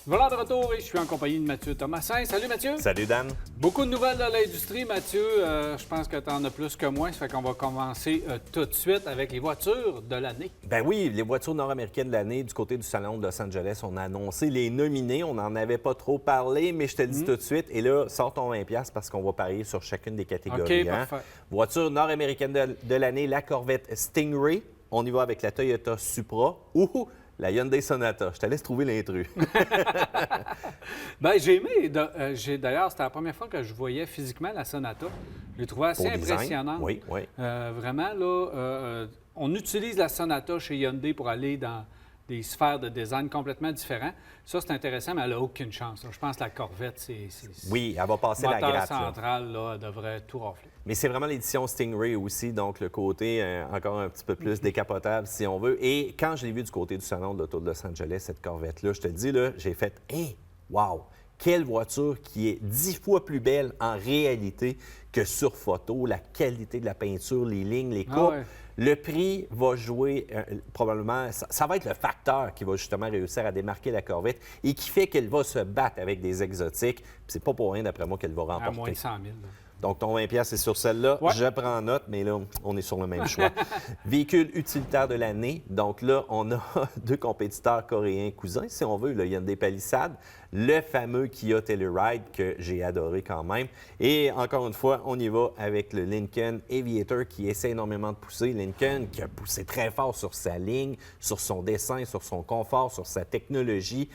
Voilà de retour et je suis en compagnie de Mathieu Thomasin. Salut Mathieu! Salut Dan. Beaucoup de nouvelles de l'industrie, Mathieu. Je pense que tu en as plus que moi. Ça fait qu'on va commencer tout de suite avec les voitures de l'année. Ben oui, les voitures nord-américaines de l'année du côté du Salon de Los Angeles, on a annoncé les nominés. On n'en avait pas trop parlé, mais je te le dis tout de suite. Et là, sors ton 20$ parce qu'on va parier sur chacune des catégories. OK, parfait. Voiture nord-américaine de l'année, la Corvette Stingray. On y va avec la Toyota Supra ou la Hyundai Sonata. Je te laisse trouver l'intrus. Bien, j'ai aimé. D'ailleurs, c'était la première fois que je voyais physiquement la Sonata. Je l'ai trouvée assez Beau design. impressionnante. Oui, oui. Vraiment, là, on utilise la Sonata chez Hyundai pour aller dans des sphères de design complètement différents. Ça, c'est intéressant, mais elle n'a aucune chance. Là. Je pense que la Corvette, c'est Oui, elle va passer la moteur gratte. Là. central, là, elle devrait tout rafler. Mais c'est vraiment l'édition Stingray aussi, donc le côté encore un petit peu plus décapotable, si on veut. Et quand je l'ai vu du côté du Salon de l'Auto de Los Angeles, cette Corvette-là, je te le dis, là, j'ai fait « Hey, wow! Quelle voiture qui est 10 fois plus belle en réalité que sur photo, la qualité de la peinture, les lignes, les coupes. Ah ouais. Le prix va jouer probablement, ça va être le facteur qui va justement réussir à démarquer la Corvette et qui fait qu'elle va se battre avec des exotiques. Puis c'est pas pour rien, d'après moi, qu'elle va remporter. À moins de 100 000. Là. Donc, ton 20$ c'est sur celle-là. Ouais. Je prends note, mais là, on est sur le même choix. Véhicule utilitaire de l'année. Donc là, on a deux compétiteurs coréens cousins, si on veut. Le Hyundai Palisade, le fameux Kia Telluride que j'ai adoré quand même. Et encore une fois, on y va avec le Lincoln Aviator qui essaie énormément de pousser. Lincoln qui a poussé très fort sur sa ligne, sur son dessin, sur son confort, sur sa technologie,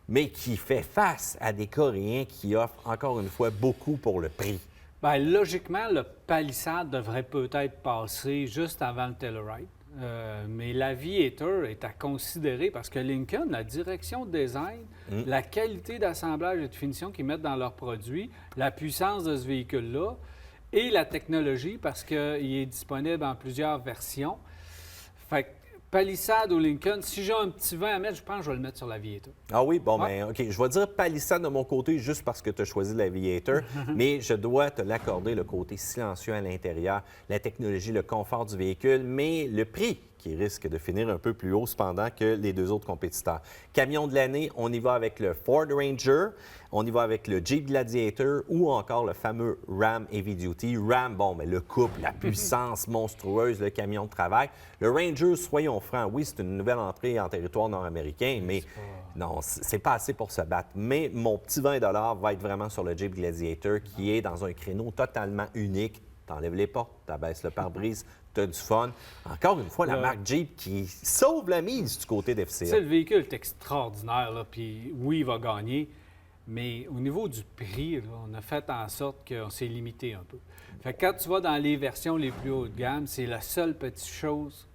mais qui fait face à des Coréens qui offrent encore une fois beaucoup pour le prix. Bien, logiquement, le Palisade devrait peut-être passer juste avant le Telluride. Mais l'Aviator est à considérer parce que Lincoln, la direction de design, la qualité d'assemblage et de finition qu'ils mettent dans leurs produits, la puissance de ce véhicule-là et la technologie parce qu'il est disponible en plusieurs versions. Fait que Palisade ou Lincoln, si j'ai un petit vin à mettre, je pense que je vais le mettre sur l'Aviator. Ah oui, bon, Ouais. bien, OK. Je vais dire Palisade de mon côté juste parce que tu as choisi l'Aviator, mais je dois te l'accorder, le côté silencieux à l'intérieur, la technologie, le confort du véhicule, mais le prix qui risque de finir un peu plus haut cependant que les deux autres compétiteurs. Camion de l'année, on y va avec le Ford Ranger, on y va avec le Jeep Gladiator ou encore le fameux Ram Heavy Duty. Ram, bon, mais le couple, la puissance monstrueuse, le camion de travail. Le Ranger, soyons francs, oui, c'est une nouvelle entrée en territoire nord-américain, mais non, c'est pas assez pour se battre. Mais mon petit 20$ va être vraiment sur le Jeep Gladiator qui est dans un créneau totalement unique. T'enlèves les portes, t'abaisses le pare-brise, t'as du fun. Encore une fois, la marque Jeep qui sauve la mise du côté Tu sais, d'FCA. le véhicule est extraordinaire, là, puis oui, il va gagner, mais au niveau du prix, là, on a fait en sorte qu'on s'est limité un peu. Fait que quand tu vas dans les versions les plus haut de gamme, c'est la seule petite chose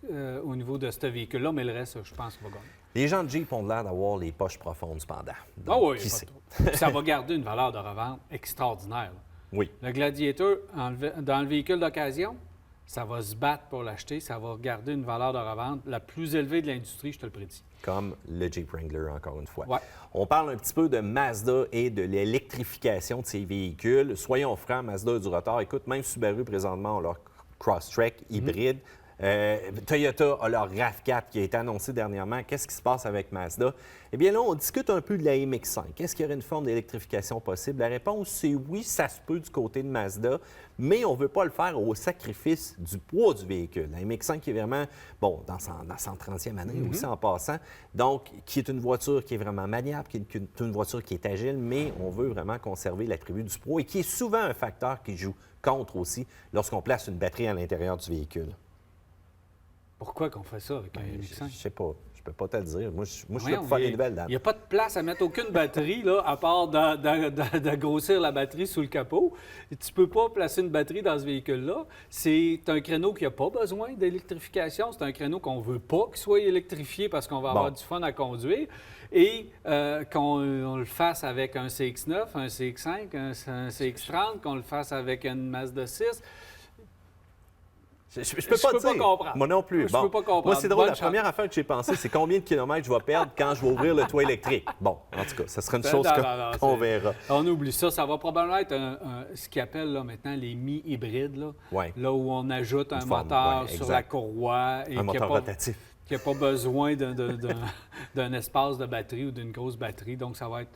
au niveau de ce véhicule-là, mais le reste, je pense qu'il va gagner. Les gens de Jeep ont l'air d'avoir les poches profondes cependant. Ah Donc, oui, qui pas sait? trop. Puis ça va garder une valeur de revente extraordinaire. Là. Oui. Le Gladiator, dans le véhicule d'occasion, ça va se battre pour l'acheter, ça va garder une valeur de revente la plus élevée de l'industrie, je te le prédis. Comme le Jeep Wrangler, encore une fois. Ouais. On parle un petit peu de Mazda et de l'électrification de ces véhicules. Soyons francs, Mazda a du retard. Écoute, même Subaru, présentement, a leur Crosstrek hybride. Toyota a leur RAV4 qui a été annoncé dernièrement. Qu'est-ce qui se passe avec Mazda? Eh bien là, on discute un peu de la MX-5. Est-ce qu'il y aurait une forme d'électrification possible? La réponse, c'est oui, ça se peut du côté de Mazda, mais on ne veut pas le faire au sacrifice du poids du véhicule. La MX-5 qui est vraiment, bon, dans sa 30e année aussi en passant, donc qui est une voiture qui est vraiment maniable, qui est une voiture qui est agile, mais on veut vraiment conserver l'attribut du poids et qui est souvent un facteur qui joue contre aussi lorsqu'on place une batterie à l'intérieur du véhicule. Pourquoi qu'on fait ça avec un MX-5? Je sais pas. Je peux pas te le dire. Moi, je suis là Voyons, pour faire il les nouvelles, Dan. n'y a pas de place à mettre aucune batterie, là, à part de grossir la batterie sous le capot. Et tu ne peux pas placer une batterie dans ce véhicule-là. C'est un créneau qui n'a pas besoin d'électrification. C'est un créneau qu'on ne veut pas qu'il soit électrifié parce qu'on va avoir du fun à conduire. Et qu'on le fasse avec un CX-9, un CX-5, un CX-30, qu'on le fasse avec une Mazda 6. Je peux pas dire. comprendre. Moi non plus. Je peux pas comprendre. Moi, c'est drôle. Bonne La première affaire que j'ai pensée, c'est combien de kilomètres je vais perdre quand je vais ouvrir le toit électrique. Bon, en tout cas, ça sera une chose qu'on verra. On oublie ça. Ça va probablement être ce qu'ils appellent là, maintenant les mi-hybrides. Là, Ouais. là où on ajoute un forme, moteur ouais, sur exact. la courroie. Et Un moteur rotatif. qui n'a pas besoin d'un espace de batterie ou d'une grosse batterie. Donc, ça va être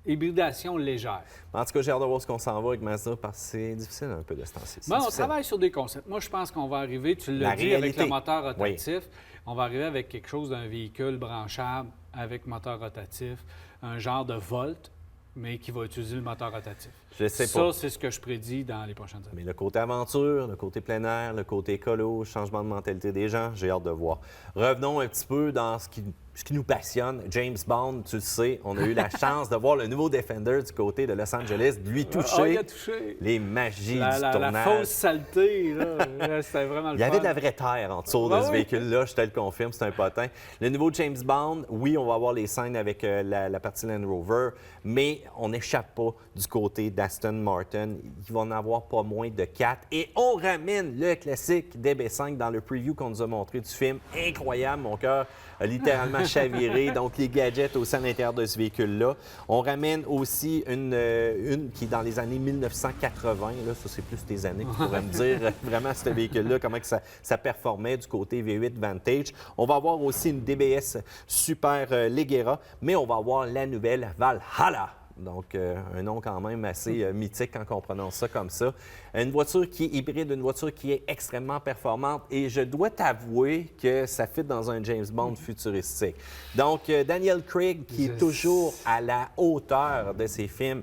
hybridation légère. En tout cas, j'ai hâte de voir ce qu'on s'en va avec Mazda parce que c'est difficile un peu de se lancer. Bon, on travaille sur des concepts. Moi, je pense qu'on va arriver, tu l'as dit, avec le moteur rotatif. Oui. On va arriver avec quelque chose d'un véhicule branchable avec moteur rotatif, un genre de Volt, mais qui va utiliser le moteur rotatif. Je sais pas. Ça, c'est ce que je prédis dans les prochaines années. Mais le côté aventure, le côté plein air, le côté écolo, changement de mentalité des gens, j'ai hâte de voir. Revenons un petit peu dans ce qui nous passionne. James Bond, tu le sais, on a eu la chance de voir le nouveau Defender du côté de Los Angeles, lui toucher, il a touché les magies du tournage. La fausse saleté, là, c'était vraiment le Il y avait de la vraie terre en dessous de ce véhicule-là, je te le confirme, c'est un potin. Le nouveau James Bond, oui, on va avoir les scènes avec la partie Land Rover, mais on n'échappe pas du côté d'Aston Martin. Il va en avoir pas moins de 4. Et on ramène le classique DB5 dans le preview qu'on nous a montré du film. Incroyable, mon cœur a littéralement chaviré. Donc, les gadgets aussi à l'intérieur de ce véhicule-là. On ramène aussi une qui est dans les années 1980. Là, ça, c'est plus tes années qui pourraient me dire vraiment ce véhicule-là, comment que ça performait du côté V8 Vantage. On va avoir aussi une DBS Super Leggera, mais on va avoir la nouvelle Valhalla. Donc, un nom quand même assez mythique quand on prononce ça comme ça. Une voiture qui est hybride, une voiture qui est extrêmement performante. Et je dois t'avouer que ça fit dans un James Bond futuristique. Donc, Daniel Craig, qui est toujours à la hauteur de ses films,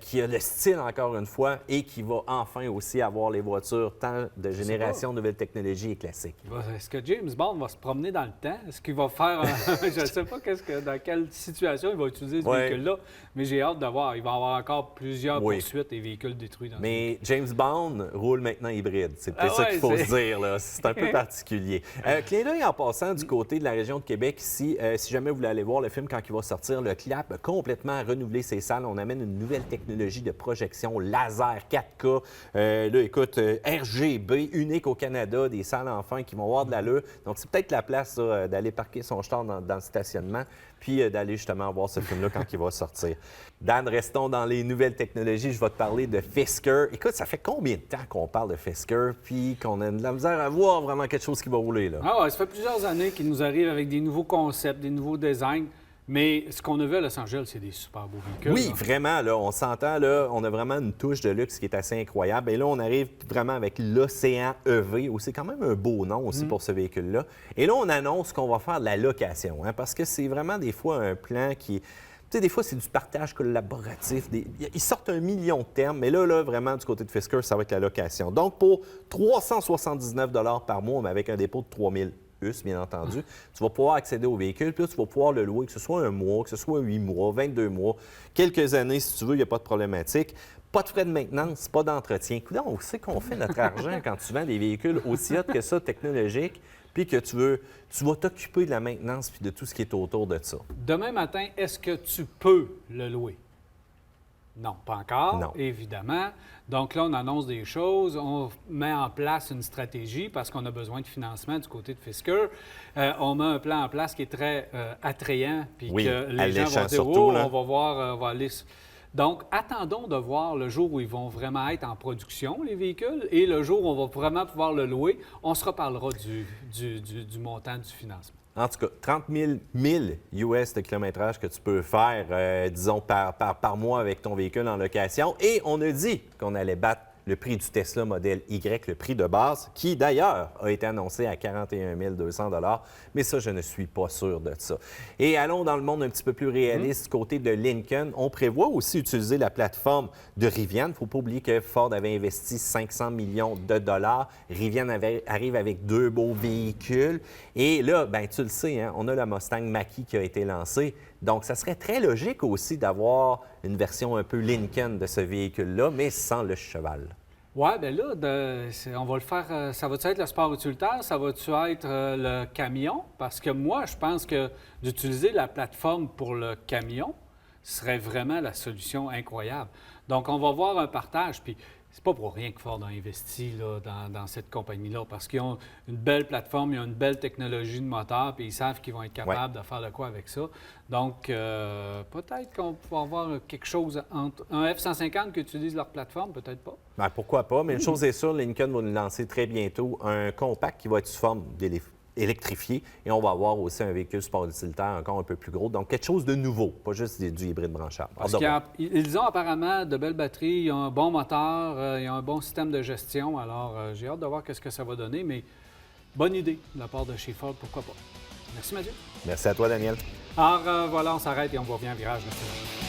qui a le style, encore une fois, et qui va enfin aussi avoir les voitures tant de génération, nouvelles technologies et classiques. Est-ce que James Bond va se promener dans le temps? Est-ce qu'il va faire... je ne sais pas dans quelle situation il va utiliser ce véhicule-là, mais j'ai hâte de voir. Il va y avoir encore plusieurs poursuites et véhicules détruits. Mais James Bond roule maintenant hybride. C'est peut-être ça qu'il faut se dire, là. C'est un peu particulier. Clin d'œil en passant du côté de la région de Québec ici, si jamais vous voulez aller voir le film quand il va sortir, le CLAP a complètement renouvelé ses salles. On amène une nouvelle technologie de projection laser 4K. Là, écoute, RGB, unique au Canada, des salles enfin qui vont avoir de l'allure. Donc, c'est peut-être la place d'aller parquer son char dans le stationnement puis d'aller justement voir ce film-là quand il va sortir. Dan, restons dans les nouvelles technologies. Je vais te parler de Fisker. Écoute, ça fait combien de temps qu'on parle de Fisker puis qu'on a de la misère à voir vraiment quelque chose qui va rouler, là? Ah ouais, ça fait plusieurs années qu'il nous arrive avec des nouveaux concepts, des nouveaux designs. Mais ce qu'on a vu à Los Angeles, c'est des super beaux véhicules. Oui, vraiment, là, on s'entend, là, on a vraiment une touche de luxe qui est assez incroyable. Et là, on arrive vraiment avec l'Océan EV, où c'est quand même un beau nom aussi pour ce véhicule-là. Et là, on annonce qu'on va faire de la location, hein, parce que c'est vraiment des fois un plan qui... Tu sais, des fois, c'est du partage collaboratif. Ils sortent 1 million de termes, mais là, vraiment, du côté de Fisker, ça va être la location. Donc, pour 379 $ par mois, mais avec un dépôt de 3 000 bien entendu, tu vas pouvoir accéder au véhicule, puis là, tu vas pouvoir le louer, que ce soit 1 mois, que ce soit 8 mois, 22 mois, quelques années, si tu veux, il n'y a pas de problématique. Pas de frais de maintenance, pas d'entretien. Écoute, on sait qu'on fait notre argent quand tu vends des véhicules aussi hauts que ça, technologiques, puis que tu vas t'occuper de la maintenance puis de tout ce qui est autour de ça. Demain matin, est-ce que tu peux le louer? Non, pas encore, non. Évidemment. Donc là, on annonce des choses, on met en place une stratégie parce qu'on a besoin de financement du côté de Fisker. On met un plan en place qui est très attrayant, puis que les gens vont dire, surtout, on va voir, on va aller... Donc, attendons de voir le jour où ils vont vraiment être en production, les véhicules, et le jour où on va vraiment pouvoir le louer. On se reparlera du montant du financement. En tout cas, 30 000 US de kilométrage que tu peux faire, disons, par mois avec ton véhicule en location. Et on a dit qu'on allait battre le prix du Tesla Model Y, le prix de base, qui d'ailleurs a été annoncé à 41 200 $. Mais ça, je ne suis pas sûr de ça. Et allons dans le monde un petit peu plus réaliste, du côté de Lincoln. On prévoit aussi utiliser la plateforme de Rivian. Il ne faut pas oublier que Ford avait investi 500 millions de dollars. Rivian arrive avec 2 beaux véhicules. Et là, bien, tu le sais, hein, on a la Mustang Mach-E qui a été lancée. Donc, ça serait très logique aussi d'avoir une version un peu Lincoln de ce véhicule-là, mais sans le cheval. Oui, bien là, on va le faire. Ça va-tu être le sport utilitaire? Ça va-tu être le camion? Parce que moi, je pense que d'utiliser la plateforme pour le camion serait vraiment la solution incroyable. Donc, on va voir un partage. Puis, c'est pas pour rien que Ford a investi là, dans cette compagnie-là, parce qu'ils ont une belle plateforme, ils ont une belle technologie de moteur, puis ils savent qu'ils vont être capables de faire de quoi avec ça. Donc, peut-être qu'on va avoir quelque chose entre un F-150 qui utilise leur plateforme, peut-être pas. Bien, pourquoi pas, mais une chose est sûre, Lincoln va nous lancer très bientôt un compact qui va être sous forme électrifié. Et on va avoir aussi un véhicule sport utilitaire encore un peu plus gros. Donc, quelque chose de nouveau, pas juste du hybride branchable. Parce qu'ils ont apparemment de belles batteries, ils ont un bon moteur, ils ont un bon système de gestion. Alors, j'ai hâte de voir ce que ça va donner, mais bonne idée de la part de chez Ford, pourquoi pas. Merci, Mathieu. Merci à toi, Daniel. Alors, voilà, on s'arrête et on vous revient à Virage national.